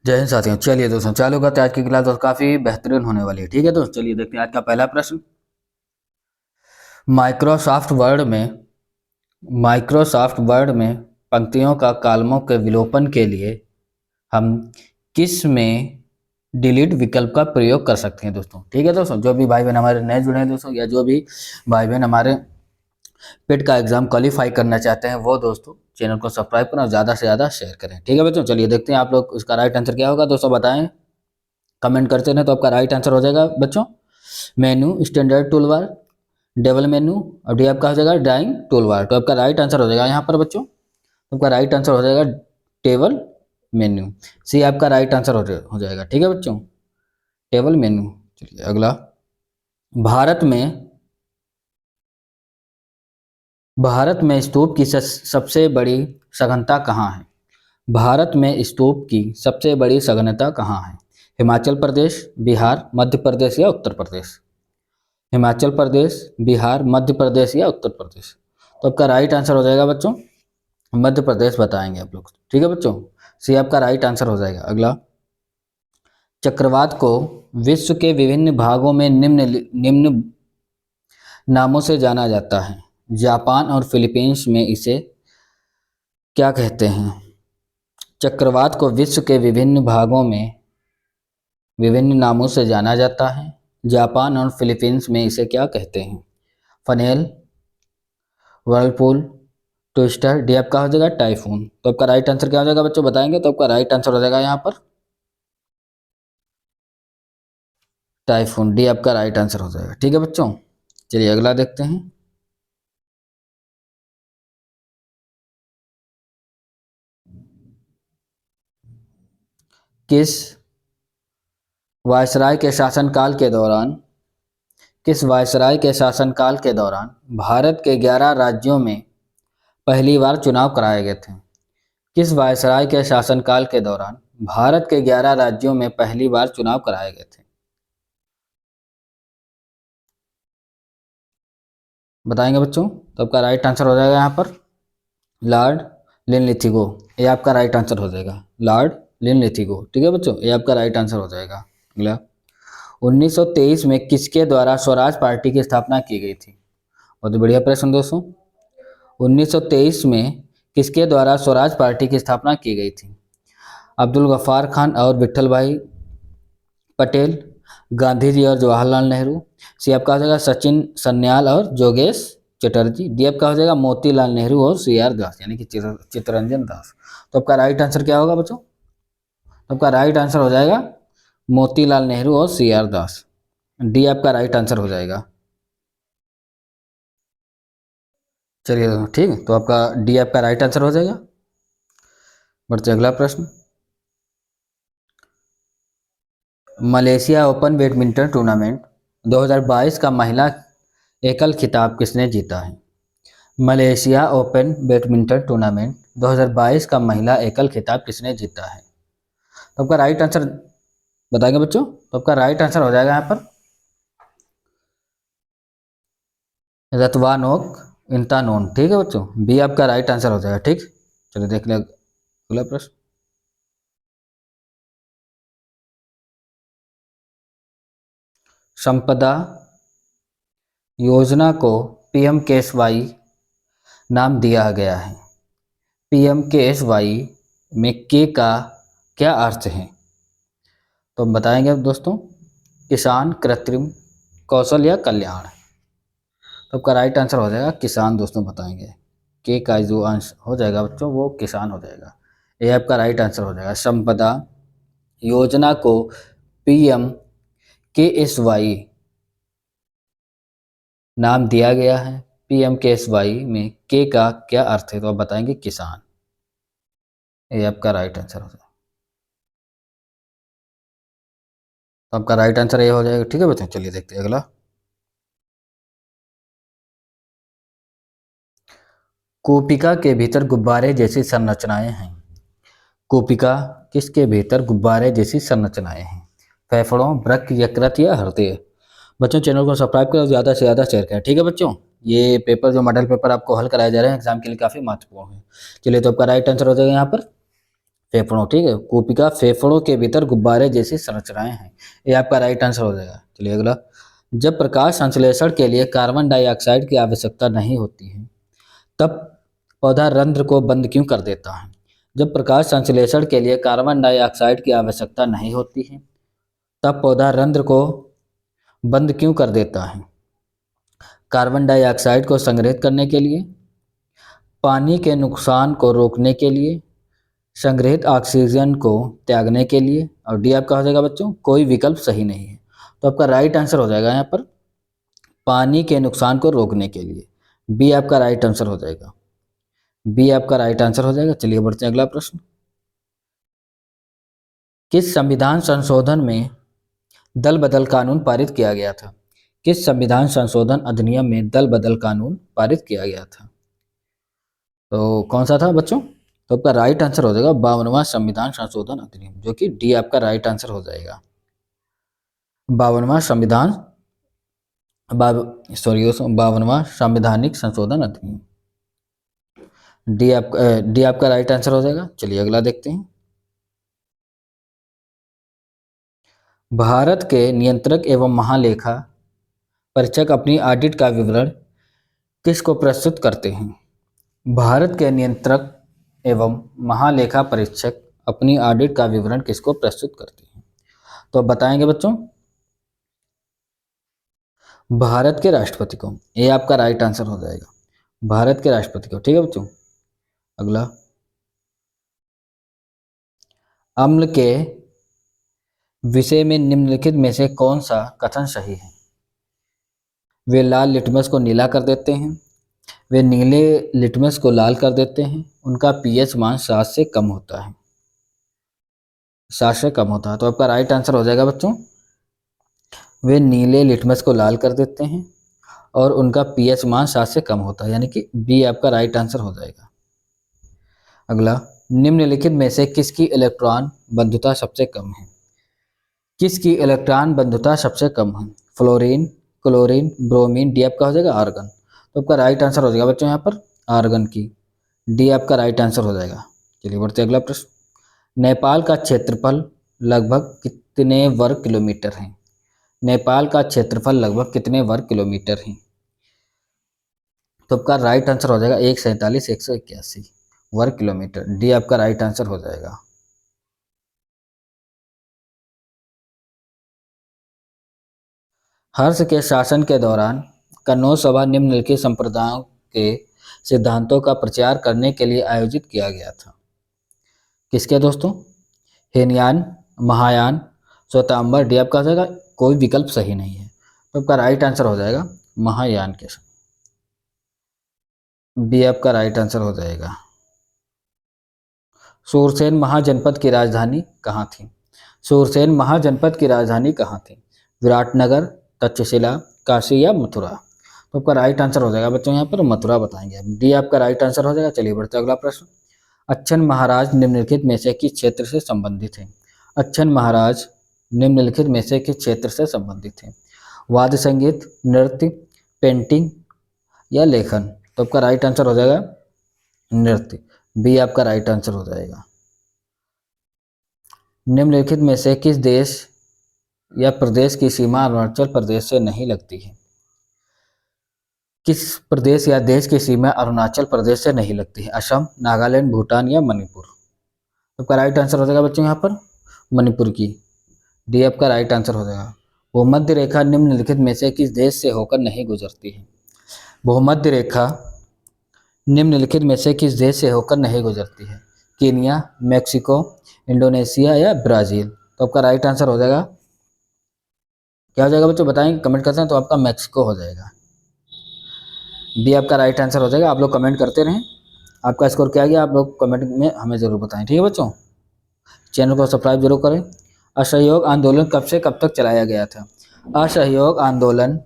जय हिंद साथियों। चलिए दोस्तों, चालू करते हैं आज की क्लास। दोस्तों काफ़ी बेहतरीन होने वाली है। ठीक है दोस्तों, चलिए देखते हैं आज का पहला प्रश्न। माइक्रोसॉफ्ट वर्ड में माइक्रोसॉफ्ट वर्ड में पंक्तियों का कॉलमों के विलोपन के लिए हम किस में डिलीट विकल्प का प्रयोग कर सकते हैं दोस्तों। ठीक है दोस्तों, जो भी भाई बहन हमारे नए जुड़े हैं दोस्तों, या जो भी भाई बहन हमारे पेट का एग्जाम क्वालिफाई करना चाहते हैं, वो दोस्तों चैनल को सब्सक्राइब करें और ज़्यादा से ज़्यादा शेयर करें। ठीक है बच्चों, चलिए देखते हैं आप लोग उसका राइट आंसर क्या होगा। दोस्तों बताएं, कमेंट करते रहें तो आपका राइट आंसर हो जाएगा बच्चों मेनू, स्टैंडर्ड टूल बार, डेवल मेनू, और डी आपका हो जाएगा ड्राइंग टूल बार। तो आपका राइट आंसर हो जाएगा यहाँ पर बच्चों, आपका राइट आंसर हो जाएगा टेबल मेन्यू। सी आपका राइट आंसर हो जाएगा। ठीक है बच्चों, टेबल मेन्यू। चलिए अगला। भारत में भारत में स्तूप की सबसे बड़ी सघनता कहाँ है? भारत में स्तूप की सबसे बड़ी सघनता कहाँ है? हिमाचल प्रदेश, बिहार, मध्य प्रदेश या उत्तर प्रदेश? हिमाचल प्रदेश, बिहार, मध्य प्रदेश या उत्तर प्रदेश? तो आपका राइट आंसर हो जाएगा बच्चों मध्य प्रदेश बताएंगे आप लोग। ठीक है बच्चों, सी आपका राइट आंसर हो जाएगा। अगला। चक्रवात को विश्व के विभिन्न भागों में निम्न निम्न नामों से जाना जाता है। जापान और फिलीपींस में इसे क्या कहते हैं? चक्रवात को विश्व के विभिन्न भागों में विभिन्न नामों से जाना जाता है। जापान और फिलीपींस में इसे क्या कहते हैं? फनेल, वर्लपूल, ट्विस्टर, डी आपका हो जाएगा टाइफून। तो आपका राइट आंसर क्या हो जाएगा बच्चों बताएंगे तो आपका राइट आंसर हो जाएगा यहाँ पर टाइफून। डी आपका राइट आंसर हो जाएगा। ठीक है बच्चों, चलिए अगला देखते हैं। किस वायसराय के शासनकाल के दौरान भारत के 11 राज्यों में पहली बार चुनाव कराए गए थे? किस वायसराय के शासनकाल के दौरान भारत के 11 राज्यों में पहली बार चुनाव कराए गए थे? बताएंगे बच्चों तो आपका राइट आंसर हो जाएगा यहाँ पर लॉर्ड लिनलिथिगो। ये आपका राइट आंसर हो जाएगा लॉर्ड लिनलिथिगो। ठीक है बच्चों, ये आपका राइट आंसर हो जाएगा। अगला। 1923 में किसके द्वारा स्वराज पार्टी की स्थापना की गई थी? बहुत बढ़िया प्रश्न दोस्तों। 1923 में किसके द्वारा स्वराज पार्टी की स्थापना की गई थी? अब्दुल गफ्फार खान और विठल भाई पटेल, गांधी जी और जवाहरलाल नेहरू, सी आपका हो जाएगा सचिन सन्याल और जोगेश चटर्जी, डी आपका हो जाएगा मोतीलाल नेहरू और सी आर दास यानी कि चित्तरंजन दास। तो आपका राइट आंसर क्या होगा बच्चों? तो आपका राइट आंसर हो जाएगा मोतीलाल नेहरू और सी आर दास। डी आपका राइट आंसर हो जाएगा। चलिए ठीक है, तो आपका डी आपका राइट आंसर हो जाएगा। बढ़ते अगला प्रश्न। मलेशिया ओपन बैडमिंटन टूर्नामेंट 2022 का महिला एकल खिताब किसने जीता है? मलेशिया ओपन बैडमिंटन टूर्नामेंट 2022 का महिला एकल खिताब किसने जीता है? तो आपका राइट आंसर बताएंगे बच्चों तो आपका राइट आंसर हो जाएगा यहाँ पर रतवानोक इंतानोन। ठीक है बच्चों, बी आपका राइट आंसर हो जाएगा। ठीक, चलिए देख ले अगला प्रश्न। संपदा योजना को PMKSY नाम दिया गया है। PMKSY में के का क्या अर्थ है? तो हम बताएंगे दोस्तों किसान, कृत्रिम, कौशल या कल्याण। तो आपका राइट आंसर हो जाएगा किसान दोस्तों बताएंगे। के का जो आंसर हो जाएगा बच्चों वो किसान हो जाएगा। ये आपका राइट आंसर हो जाएगा। संपदा योजना को PMKSY नाम दिया गया है। PMKSY में के का क्या अर्थ है? तो आप बताएंगे किसान। ये आपका राइट आंसर हो जाएगा। तो आपका राइट आंसर ये हो जाएगा। ठीक है बच्चों, चलिए देखते हैं अगला। कूपिका के भीतर गुब्बारे जैसी संरचनाएं हैं। कूपिका किसके भीतर गुब्बारे जैसी संरचनाएं हैं? फेफड़ों, वृक्क, यकृत या हृदय? बच्चों चैनल को सब्सक्राइब करें, ज़्यादा से ज़्यादा शेयर करें। ठीक है बच्चों, ये पेपर जो मॉडल पेपर आपको हल कराए जा रहे हैं एग्जाम के लिए काफ़ी महत्वपूर्ण है। चलिए तो आपका राइट आंसर हो जाएगा यहाँ पर फेफड़ों, ठीक है। कूपिका फेफड़ों के भीतर गुब्बारे जैसी संरचनाएं हैं। ये आपका राइट आंसर हो जाएगा। चलिए अगला। जब प्रकाश संश्लेषण के लिए कार्बन डाइऑक्साइड की आवश्यकता नहीं होती है तब पौधा रंध्र को बंद क्यों कर देता है? जब प्रकाश संश्लेषण के लिए कार्बन डाइऑक्साइड की आवश्यकता नहीं होती है तब पौधा रंध्र को बंद क्यों कर देता है? कार्बन डाइऑक्साइड को संग्रहित करने के लिए, पानी के नुकसान को रोकने के लिए, संग्रहित ऑक्सीजन को त्यागने के लिए, और डी आपका हो जाएगा बच्चों कोई विकल्प सही नहीं है। तो आपका राइट आंसर हो जाएगा यहाँ पर पानी के नुकसान को रोकने के लिए। बी आपका राइट आंसर हो जाएगा। बी आपका राइट आंसर हो जाएगा। चलिए बढ़ते हैं अगला प्रश्न। किस संविधान संशोधन में दल बदल कानून पारित किया गया था? किस संविधान संशोधन अधिनियम में दल बदल कानून पारित किया गया था? तो कौन सा था बच्चों? तो आपका राइट आंसर हो जाएगा 52वां संविधान संशोधन अधिनियम, जो कि डी आपका राइट आंसर हो जाएगा। 52वां संविधान 52वां संवैधानिक संशोधन अधिनियम, डी आपका राइट आंसर हो जाएगा। चलिए अगला देखते हैं। भारत के नियंत्रक एवं महालेखा परीक्षक अपनी ऑडिट का विवरण किसको प्रस्तुत करते हैं? भारत के नियंत्रक एवं महालेखा परीक्षक अपनी ऑडिट का विवरण किसको प्रस्तुत करते हैं? तो अब बताएंगे बच्चों भारत के राष्ट्रपति को। ये आपका राइट आंसर हो जाएगा, भारत के राष्ट्रपति को। ठीक है बच्चों। अगला, अम्ल के विषय में निम्नलिखित में से कौन सा कथन सही है? वे लाल लिटमस को नीला कर देते हैं, वे नीले लिटमस को लाल कर देते हैं, उनका पीएच मान 7 से कम होता है, 7 से कम होता है। तो आपका राइट आंसर हो जाएगा बच्चों वे नीले लिटमस को लाल कर देते हैं और उनका पीएच मान 7 से कम होता है, यानी कि बी आपका राइट आंसर हो जाएगा। अगला, निम्नलिखित में से किसकी इलेक्ट्रॉन बंधुता सबसे कम है? किसकी इलेक्ट्रॉन बंधुता सबसे कम है? फ्लोरीन, क्लोरीन, ब्रोमीन, डी आपका हो जाएगा आर्गन। तो आपका राइट आंसर हो जाएगा बच्चों यहाँ पर आर्गन की, डी आपका राइट आंसर हो जाएगा। चलिए बढ़ते अगला प्रश्न। नेपाल का क्षेत्रफल लगभग कितने वर्ग किलोमीटर है? नेपाल का क्षेत्रफल लगभग कितने वर्ग किलोमीटर है? तो आपका राइट आंसर हो जाएगा 147,181 वर्ग किलोमीटर, डी आपका राइट आंसर हो जाएगा। हर्ष के शासन के दौरान कन्नौज सभा निम्नलिखित संप्रदायों के सिद्धांतों का प्रचार करने के लिए आयोजित किया गया था। किसके दोस्तों? हीनयान, महायान, श्वेतांबर, डी आपका हो जाएगा कोई विकल्प सही नहीं है। तो आपका राइट आंसर हो जाएगा महायान के, बी आपका राइट आंसर हो जाएगा। सूरसेन महाजनपद की राजधानी कहाँ थी? सूरसेन महाजनपद की राजधानी कहाँ थी? विराटनगर, तक्षशिला, काशी या मथुरा? तो आपका राइट आंसर हो जाएगा बच्चों यहाँ पर मथुरा बताएंगे, डी आपका राइट आंसर हो जाएगा। चलिए बढ़ते अगला प्रश्न। अच्छन महाराज निम्नलिखित में से किस क्षेत्र से संबंधित हैं? अच्छन महाराज निम्नलिखित में से किस क्षेत्र से संबंधित हैं? वाद्य संगीत, नृत्य, पेंटिंग या लेखन? तो आपका राइट आंसर हो जाएगा नृत्य, बी आपका राइट आंसर हो जाएगा। निम्नलिखित में से किस देश या प्रदेश की सीमा अरुणाचल प्रदेश से नहीं लगती है? किस प्रदेश या देश की सीमा अरुणाचल प्रदेश से नहीं लगती है? असम, नागालैंड, भूटान या मणिपुर? तो आपका राइट आंसर हो जाएगा बच्चों यहाँ पर मणिपुर की, डी आपका राइट आंसर हो जाएगा। भूमध्य रेखा निम्नलिखित में से किस देश से होकर नहीं गुजरती है? भूमध्य रेखा निम्नलिखित में से किस देश से होकर नहीं गुजरती है? कीनिया, मैक्सिको, इंडोनेशिया या ब्राज़ील? तो आपका राइट आंसर हो जाएगा क्या हो जाएगा बच्चों बताएं, कमेंट करते हैं। तो आपका मैक्सिको हो जाएगा, बी आपका राइट आंसर हो जाएगा। आप लोग कमेंट करते रहें, आपका स्कोर क्या गया आप लोग कमेंट में हमें ज़रूर बताएं। ठीक है बच्चों, चैनल को सब्सक्राइब जरूर करें। असहयोग आंदोलन कब से कब तक चलाया गया था? असहयोग आंदोलन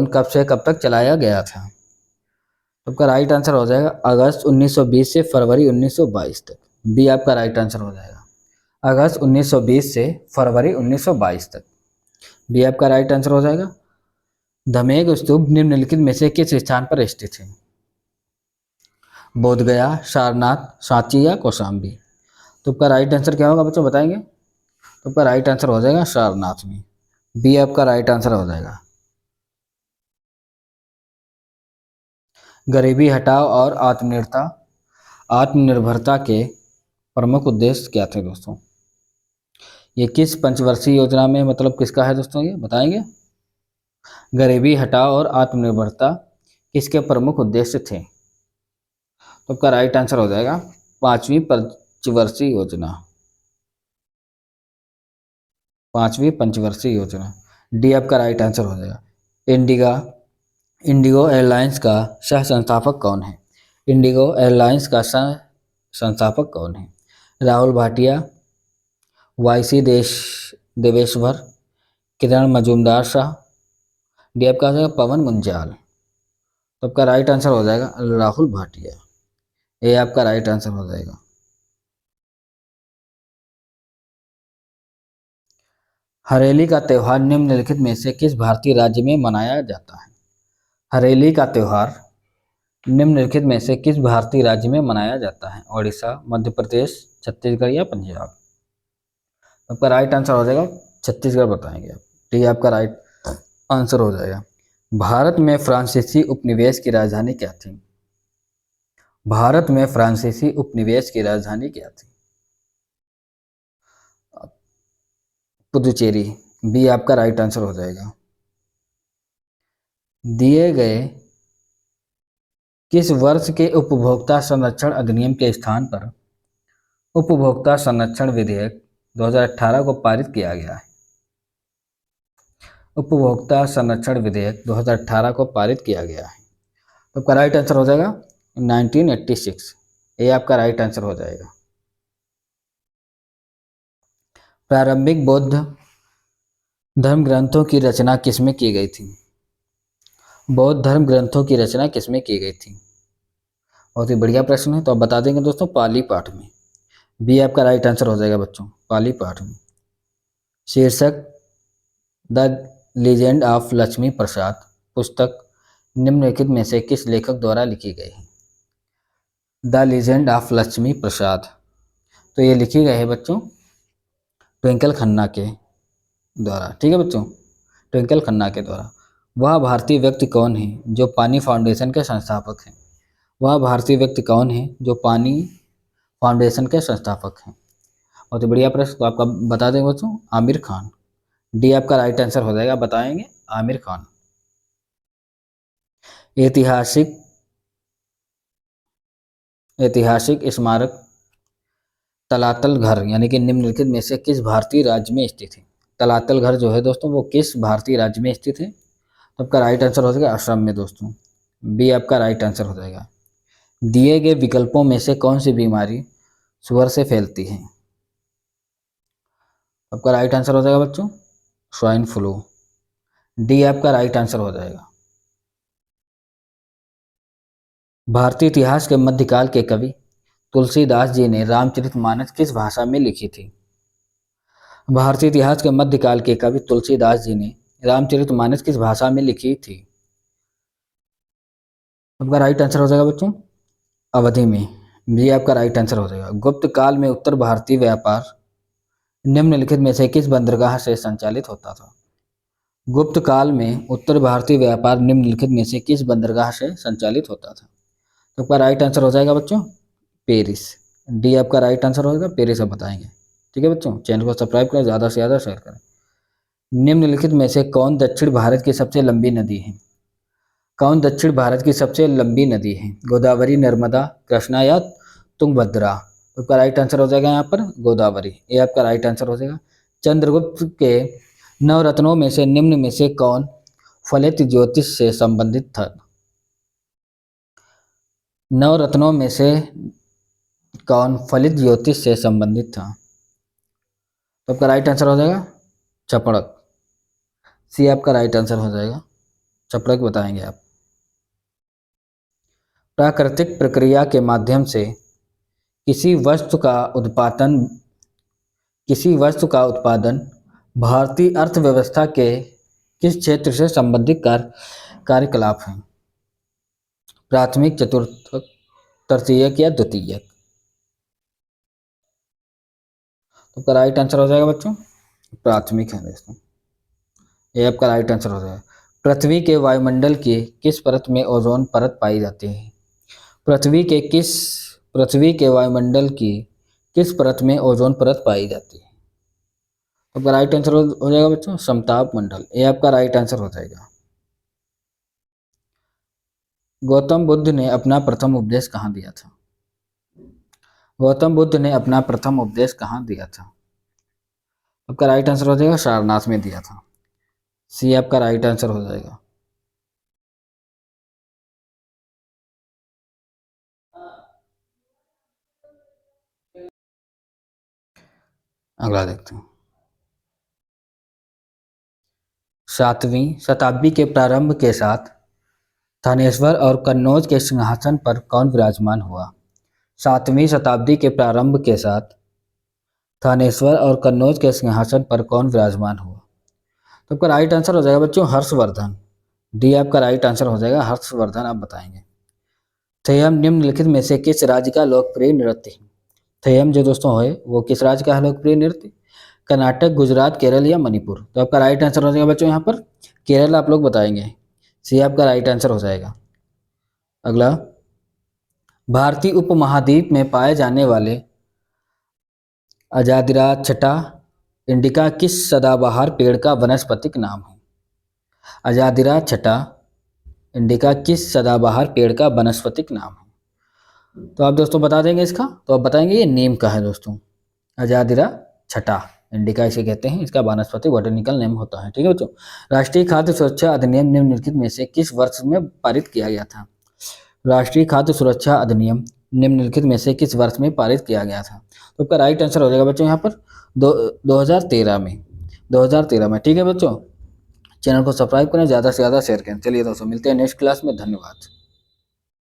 कब से कब तक चलाया गया था? आपका राइट आंसर हो जाएगा अगस्त 1920 से फरवरी 1922 तक, बी आपका राइट आंसर हो जाएगा। अगस्त 1920 से फरवरी 1922 तक, बी आपका राइट आंसर हो जाएगा। धमेग स्तूप निम्नलिखित में से किस स्थान पर स्थित है? बोध गया, सारनाथ, सांची या कौशाम्बी। तो आपका राइट आंसर क्या होगा बच्चों, बताएंगे? तो आपका राइट आंसर हो जाएगा सारनाथ में। बी आपका राइट आंसर हो जाएगा। गरीबी हटाओ और आत्मनिर्भरता के प्रमुख उद्देश्य क्या थे दोस्तों? ये किस पंचवर्षीय योजना में मतलब किसका है दोस्तों, ये बताएंगे? गरीबी हटाओ और आत्मनिर्भरता किसके प्रमुख उद्देश्य थे? तो आपका राइट आंसर हो जाएगा पांचवी पंचवर्षीय योजना। पांचवी पंचवर्षीय योजना, डी आपका राइट आंसर हो जाएगा। इंडिगा इंडिगो एयरलाइंस का सह संस्थापक कौन है? इंडिगो एयरलाइंस का सह संस्थापक कौन है? राहुल भाटिया, वाईसी देवेश्वर, किरण मजूमदार शाह, डी आपका हो जाएगा पवन गुंजाल। तो आपका राइट आंसर हो जाएगा राहुल भाटिया। ये आपका राइट आंसर हो जाएगा। हरेली का त्यौहार निम्नलिखित में से किस भारतीय राज्य में मनाया जाता है? हरेली का त्यौहार निम्नलिखित में से किस भारतीय राज्य में मनाया जाता है? ओडिशा, मध्य प्रदेश, छत्तीसगढ़ या पंजाब? आपका राइट आंसर हो जाएगा छत्तीसगढ़, बताएंगे आप। ठीक है, आपका राइट आंसर हो जाएगा। भारत में फ्रांसीसी उपनिवेश की राजधानी क्या थी? भारत में फ्रांसीसी उपनिवेश की राजधानी क्या थी? पुदुचेरी, बी आपका राइट आंसर हो जाएगा। दिए गए किस वर्ष के उपभोक्ता संरक्षण अधिनियम के स्थान पर उपभोक्ता संरक्षण विधेयक 2018 को पारित किया गया है? उपभोक्ता संरक्षण विधेयक 2018 को पारित किया गया है। तो आपका राइट आंसर हो जाएगा 1986। ये आपका राइट आंसर हो जाएगा। प्रारंभिक बौद्ध धर्म ग्रंथों की रचना किसमें की गई थी? बौद्ध धर्म ग्रंथों की रचना किसमें की गई थी? बहुत ही बढ़िया प्रश्न है, तो आप बता देंगे दोस्तों पाली पाठ में। बी आपका राइट आंसर हो जाएगा बच्चों, पाली पाठ में। शीर्षक द लीजेंड ऑफ लक्ष्मी प्रसाद पुस्तक निम्नलिखित में से किस लेखक द्वारा लिखी गई है? द लीजेंड ऑफ लक्ष्मी प्रसाद, तो ये लिखी गई है बच्चों ट्विंकल खन्ना के द्वारा। ठीक है बच्चों, ट्विंकल खन्ना के द्वारा। वह भारतीय व्यक्ति कौन है जो पानी फाउंडेशन के संस्थापक हैं? वह भारतीय व्यक्ति कौन है जो पानी फाउंडेशन के संस्थापक हैं? बहुत ही बढ़िया प्रश्न, तो आपका बता दें बच्चों आमिर खान। डी आपका राइट आंसर हो जाएगा, बताएंगे आमिर खान। ऐतिहासिक ऐतिहासिक स्मारक तलातल घर यानी कि निम्नलिखित में से किस भारतीय राज्य में स्थित है? तलातल घर जो है दोस्तों वो किस भारतीय राज्य में स्थित है? तो आपका राइट आंसर हो जाएगा असम में दोस्तों। बी आपका राइट आंसर हो जाएगा। दिए गए विकल्पों में से कौन सी बीमारी सुअर से फैलती है? आपका राइट आंसर हो जाएगा बच्चों स्वाइन फ्लू। डी आपका राइट आंसर हो जाएगा। भारतीय इतिहास के मध्यकाल के कवि तुलसीदास जी ने रामचरितमानस किस भाषा में लिखी थी? भारतीय इतिहास के मध्यकाल के कवि तुलसीदास जी ने रामचरितमानस किस भाषा में लिखी थी? आपका राइट आंसर हो जाएगा बच्चों अवधि में। बी आपका राइट आंसर हो जाएगा। गुप्त काल में उत्तर भारतीय व्यापार निम्नलिखित में से किस बंदरगाह से संचालित होता था? गुप्त काल में उत्तर भारतीय व्यापार निम्नलिखित में से किस बंदरगाह से संचालित होता था? तो आपका राइट आंसर हो जाएगा बच्चों पेरिस। डी आपका राइट आंसर होगा पेरिस, आप बताएंगे। ठीक है बच्चों, चैनल को सब्सक्राइब करें, ज़्यादा से ज़्यादा शेयर करें। निम्नलिखित में से कौन दक्षिण भारत की सबसे लंबी नदी है? कौन दक्षिण भारत की सबसे लंबी नदी है? गोदावरी, नर्मदा, कृष्णा या तुंगभद्रा? तो आपका राइट आंसर हो जाएगा यहाँ पर गोदावरी। ये आपका राइट आंसर हो जाएगा। चंद्रगुप्त के नवरत्नों में से निम्न में से कौन फलित ज्योतिष से संबंधित था? नवरत्नों में से कौन फलित ज्योतिष से संबंधित था? तो आपका राइट आंसर हो जाएगा चपड़क। सी आपका राइट आंसर हो जाएगा चपड़क, बताएंगे आप। प्राकृतिक प्रक्रिया के माध्यम से किसी वस्तु का उत्पादन भारतीय अर्थव्यवस्था के किस क्षेत्र से संबंधित कार्यकलाप हैं? प्राथमिक, चतुर्थक, तृतीयक या द्वितीयक? तो आपका राइट आंसर हो जाएगा बच्चों प्राथमिक है दोस्तों। ये आपका राइट आंसर हो जाएगा। पृथ्वी के वायुमंडल की किस परत में ओजोन परत पाई जाती है? पृथ्वी के किस पृथ्वी के वायुमंडल की किस परत में ओजोन परत पाई जाती है? तो आपका राइट आंसर हो जाएगा बच्चों समताप मंडल। ये आपका राइट आंसर हो जाएगा। गौतम बुद्ध ने अपना प्रथम उपदेश कहाँ दिया था? गौतम बुद्ध ने अपना प्रथम उपदेश कहाँ दिया था? आपका राइट आंसर हो जाएगा सारनाथ में दिया था। सी आपका राइट आंसर हो जाएगा। अगला देखते हैं। 7वीं शताब्दी के प्रारंभ के साथ थानेश्वर और कन्नौज के सिंहासन पर कौन विराजमान हुआ? 7वीं शताब्दी के प्रारंभ के साथ थानेश्वर और कन्नौज के सिंहासन पर कौन विराजमान हुआ? तो आपका राइट आंसर हो जाएगा बच्चों हर्षवर्धन। डी आपका राइट आंसर हो जाएगा हर्षवर्धन। आप बताएंगे। थेयम निम्नलिखित में से किस राज्य का लोकप्रिय नृत्य है? थेयम जो दोस्तों है वो किस राज्य का है लोकप्रिय नृत्य? कर्नाटक, गुजरात, केरल या मणिपुर? तो आपका राइट आंसर हो जाएगा बच्चों यहाँ पर केरल। आप लोग बताएंगे। सी आपका राइट आंसर हो जाएगा। अगला, भारतीय उपमहाद्वीप में पाए जाने वाले अजादिराच्छटा इंडिका किस सदाबहार पेड़ का वानस्पतिक नाम है? अजादिराच्छटा इंडिका किस सदाबहार पेड़ का वानस्पतिक नाम है? तो आप दोस्तों बता देंगे इसका। तो आप बताएंगे ये नीम का है दोस्तों। अजादिरा छटा इंडिका इसे कहते हैं। इसका वानस्पतिक बॉटनिकल नेम होता है। ठीक है बच्चों। राष्ट्रीय खाद्य सुरक्षा अधिनियम निम्नलिखित में से किस वर्ष में पारित किया गया था? राष्ट्रीय खाद्य सुरक्षा अधिनियम निम्नलिखित में से किस वर्ष में पारित किया गया था? तो आपका राइट आंसर हो जाएगा बच्चों यहाँ पर 2013 में। 2013 में। ठीक है बच्चों। चैनल को सब्सक्राइब करें, ज़्यादा से ज़्यादा शेयर करें। चलिए दोस्तों मिलते हैं नेक्स्ट क्लास में। धन्यवाद।